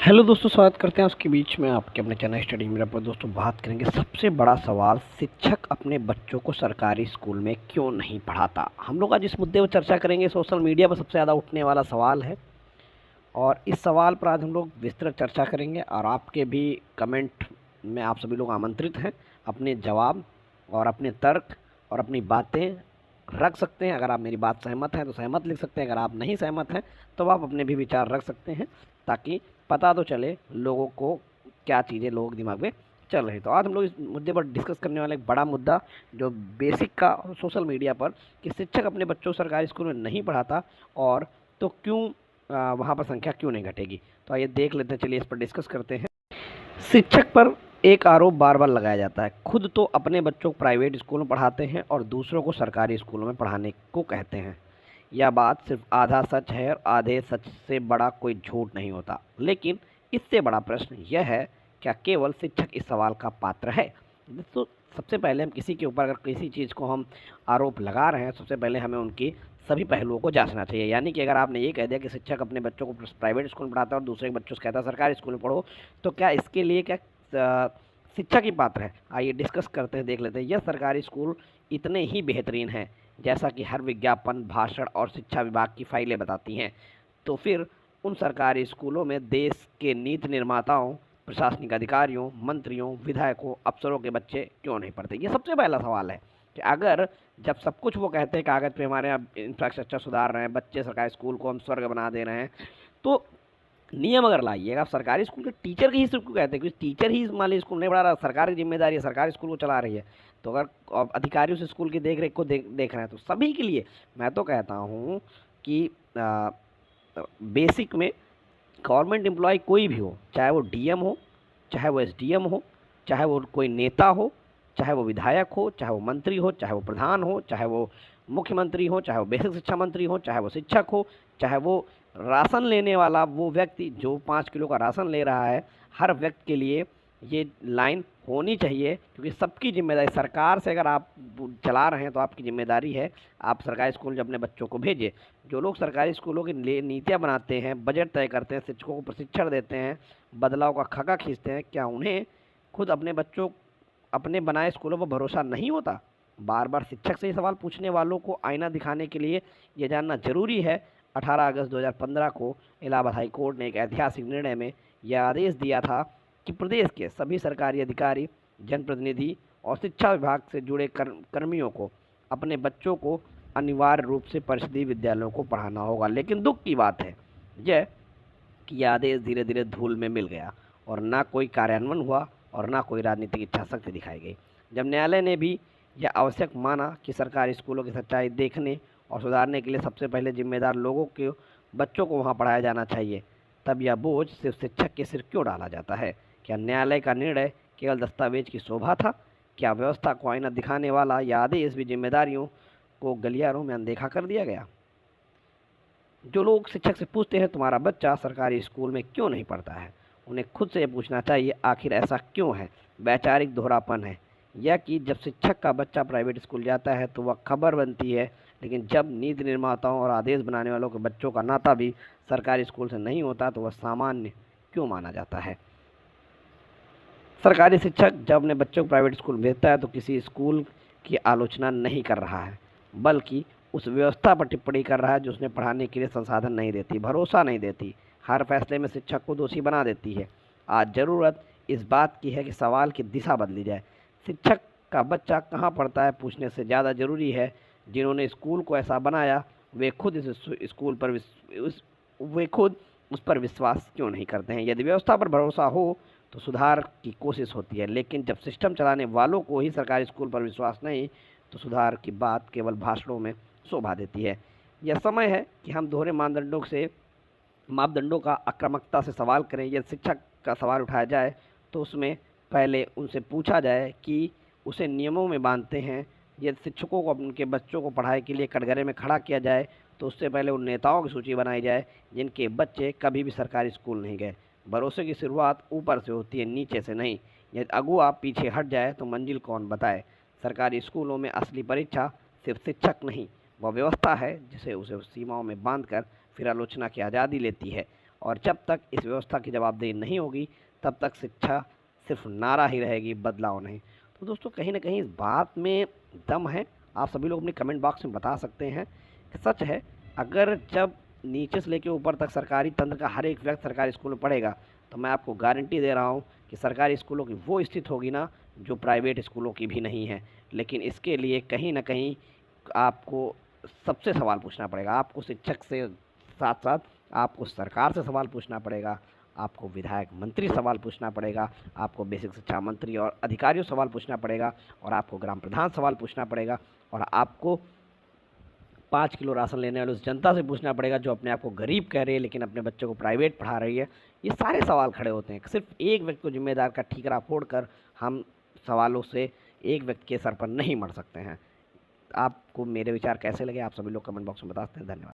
Hello दोस्तों, स्वागत करते हैं उसके बीच में आपके अपने चैनल स्टडी मेरा पर। दोस्तों बात करेंगे सबसे बड़ा सवाल, शिक्षक अपने बच्चों को सरकारी स्कूल में क्यों नहीं पढ़ाता। हम लोग आज इस मुद्दे पर चर्चा करेंगे। सोशल मीडिया पर सबसे ज़्यादा उठने वाला सवाल है और इस सवाल पर आज हम लोग विस्तृत चर्चा करेंगे और आपके भी कमेंट में आप सभी लोग आमंत्रित हैं। अपने जवाब और अपने तर्क और अपनी बातें रख सकते हैं। अगर आप मेरी बात सहमत हैं तो सहमत लिख सकते हैं, अगर आप नहीं सहमत हैं तो आप अपने भी विचार रख सकते हैं, ताकि पता तो चले लोगों को क्या चीज़ें लोगों के दिमाग में चल रही। तो आज हम लोग इस मुद्दे पर डिस्कस करने वाले एक बड़ा मुद्दा जो बेसिक का सोशल मीडिया पर, कि शिक्षक अपने बच्चों को सरकारी स्कूल में नहीं पढ़ाता और तो क्यों वहाँ पर संख्या क्यों नहीं घटेगी। तो आइए देख लेते हैं, चलिए इस पर डिस्कस करते हैं। शिक्षक पर एक आरोप बार बार लगाया जाता है, खुद तो अपने बच्चों को प्राइवेट स्कूल में पढ़ाते हैं और दूसरों को सरकारी स्कूलों में पढ़ाने को कहते हैं। यह बात सिर्फ आधा सच है और आधे सच से बड़ा कोई झूठ नहीं होता। लेकिन इससे बड़ा प्रश्न यह है, क्या केवल शिक्षक इस सवाल का पात्र है। तो सबसे पहले हम किसी के ऊपर अगर किसी चीज़ को हम आरोप लगा रहे हैं, सबसे पहले हमें उनकी सभी पहलुओं को जांचना चाहिए। यानी कि अगर आपने ये कह दिया कि शिक्षक अपने बच्चों को प्राइवेट स्कूल में पढ़ाता है और दूसरे बच्चों से कहता है सरकारी स्कूल में पढ़ो, तो क्या इसके लिए क्या शिक्षक ही पात्र है। आइए डिस्कस करते हैं, देख लेते हैं। यह सरकारी स्कूल इतने ही बेहतरीन हैं जैसा कि हर विज्ञापन, भाषण और शिक्षा विभाग की फाइलें बताती हैं। तो फिर उन सरकारी स्कूलों में देश के नीति निर्माताओं, प्रशासनिक अधिकारियों, मंत्रियों, विधायकों, अफसरों के बच्चे क्यों नहीं पढ़ते। ये सबसे पहला सवाल है कि अगर जब सब कुछ वो कहते हैं कागज़ पे हमारे यहाँ इंफ्रास्ट्रक्चर सुधार रहे हैं, बच्चे सरकारी स्कूल को हम स्वर्ग बना दे रहे हैं, तो नियम अगर लाइएगा। आप सरकारी स्कूल के टीचर की ही सिर्फ क्यों कहते हैं, क्योंकि टीचर ही मान लीजिए स्कूल नहीं पढ़ा रहा, सरकार की जिम्मेदारी है, सरकारी स्कूल को चला रही है। तो अगर अधिकारियों से स्कूल की देख रेख को देख रहे हैं तो सभी के लिए मैं तो कहता हूँ कि बेसिक में गवर्नमेंट एम्प्लॉय कोई भी हो, चाहे वो डीएम हो, चाहे वो एसडीएम हो, चाहे वो कोई नेता हो, चाहे वो विधायक हो, चाहे वो मंत्री हो, चाहे वो प्रधान हो, चाहे वो मुख्यमंत्री हो, चाहे वो बेसिक शिक्षा मंत्री हो, चाहे वो शिक्षक हो, चाहे वो राशन लेने वाला वो व्यक्ति जो 5 किलो का राशन ले रहा है, हर व्यक्ति के लिए ये लाइन होनी चाहिए। क्योंकि सबकी जिम्मेदारी, सरकार से अगर आप चला रहे हैं तो आपकी जिम्मेदारी है आप सरकारी स्कूल जब अपने बच्चों को भेजें। जो लोग सरकारी स्कूलों की नीतियाँ बनाते हैं, बजट तय करते हैं, शिक्षकों को प्रशिक्षण देते हैं, बदलाव का खाका खींचते हैं, क्या उन्हें खुद अपने बच्चों अपने बनाए स्कूलों पर भरोसा नहीं होता। बार बार शिक्षक से ही सवाल पूछने वालों को आईना दिखाने के लिए ये जानना जरूरी है। 18 अगस्त 2015 को इलाहाबाद हाई कोर्ट ने एक ऐतिहासिक निर्णय में यह आदेश दिया था कि प्रदेश के सभी सरकारी अधिकारी, जनप्रतिनिधि और शिक्षा विभाग से जुड़े कर्मियों को अपने बच्चों को अनिवार्य रूप से परिषदीय विद्यालयों को पढ़ाना होगा। लेकिन दुख की बात है यह कि यह आदेश धीरे धीरे धूल में मिल गया और ना कोई कार्यान्वयन हुआ और ना कोई राजनीतिक इच्छा शक्ति दिखाई गई। जब न्यायालय ने भी यह आवश्यक माना कि सरकारी स्कूलों की सच्चाई देखने और सुधारने के लिए सबसे पहले जिम्मेदार लोगों के बच्चों को वहाँ पढ़ाया जाना चाहिए, तब यह बोझ सिर्फ शिक्षक के सिर क्यों डाला जाता है। क्या न्यायालय का निर्णय केवल दस्तावेज की शोभा था? क्या व्यवस्था को आईना दिखाने वाला यह आदेश भी जिम्मेदारियों को गलियारों में अनदेखा कर दिया गया। जो लोग शिक्षक से पूछते हैं तुम्हारा बच्चा सरकारी स्कूल में क्यों नहीं पढ़ता है, उन्हें खुद से पूछना चाहिए आखिर ऐसा क्यों है। वैचारिक दोहरापन है यह कि जब शिक्षक का बच्चा प्राइवेट स्कूल जाता है तो वह खबर बनती है, लेकिन जब नीति निर्माताओं और आदेश बनाने वालों के बच्चों का नाता भी सरकारी स्कूल से नहीं होता तो वह सामान्य क्यों माना जाता है। सरकारी शिक्षक जब अपने बच्चों को प्राइवेट स्कूल भेजता है तो किसी स्कूल की आलोचना नहीं कर रहा है, बल्कि उस व्यवस्था पर टिप्पणी कर रहा है जो उसने पढ़ाने के लिए संसाधन नहीं देती, भरोसा नहीं देती, हर फैसले में शिक्षक को दोषी बना देती है। आज ज़रूरत इस बात की है कि सवाल की दिशा बदली जाए। शिक्षक का बच्चा कहाँ पढ़ता है पूछने से ज़्यादा ज़रूरी है जिन्होंने स्कूल को ऐसा बनाया वे खुद इस स्कूल पर वे खुद उस पर विश्वास क्यों नहीं करते हैं। यदि व्यवस्था पर भरोसा हो तो सुधार की कोशिश होती है, लेकिन जब सिस्टम चलाने वालों को ही सरकारी स्कूल पर विश्वास नहीं तो सुधार की बात केवल भाषणों में शोभा देती है। यह समय है कि हम दोहरे मापदंडों का आक्रामकता से सवाल करें। यदि शिक्षक का सवाल उठाया जाए तो उसमें पहले उनसे पूछा जाए कि उसे नियमों में बांधते हैं। यदि शिक्षकों को उनके बच्चों को पढ़ाई के लिए कटघरे में खड़ा किया जाए तो उससे पहले उन नेताओं की सूची बनाई जाए जिनके बच्चे कभी भी सरकारी स्कूल नहीं गए। भरोसे की शुरुआत ऊपर से होती है, नीचे से नहीं। यदि अगुआ पीछे हट जाए तो मंजिल कौन बताए। सरकारी स्कूलों में असली परीक्षा सिर्फ शिक्षक नहीं, वह व्यवस्था है जिसे उसे सीमाओं में बांधकर फिर आलोचना की आज़ादी लेती है। और जब तक इस व्यवस्था की जवाबदेही नहीं होगी तब तक शिक्षा सिर्फ नारा ही रहेगी, बदलाव नहीं। तो दोस्तों कहीं ना कहीं इस बात में दम है। आप सभी लोग अपने कमेंट बॉक्स में बता सकते हैं कि सच है। अगर जब नीचे से लेकर ऊपर तक सरकारी तंत्र का हर एक व्यक्ति सरकारी स्कूल में पढ़ेगा तो मैं आपको गारंटी दे रहा हूँ कि सरकारी स्कूलों की वो स्थिति होगी ना जो प्राइवेट स्कूलों की भी नहीं है। लेकिन इसके लिए कहीं ना कहीं आपको सबसे सवाल पूछना पड़ेगा। आपको शिक्षक से साथ साथ आपको सरकार से सवाल पूछना पड़ेगा, आपको विधायक मंत्री सवाल पूछना पड़ेगा, आपको बेसिक शिक्षा मंत्री और अधिकारियों सवाल पूछना पड़ेगा, और आपको ग्राम प्रधान सवाल पूछना पड़ेगा, और आपको 5 किलो राशन लेने वाले उस जनता से पूछना पड़ेगा जो अपने आप को गरीब कह रही है लेकिन अपने बच्चों को प्राइवेट पढ़ा रही है। ये सारे सवाल खड़े होते हैं। सिर्फ एक व्यक्ति को जिम्मेदार का ठीकरा फोड़कर हम सवालों से एक व्यक्ति के सर पर नहीं मर सकते हैं। आपको मेरे विचार कैसे लगे आप सभी लोग कमेंट बॉक्स में बता सकते हैं। धन्यवाद।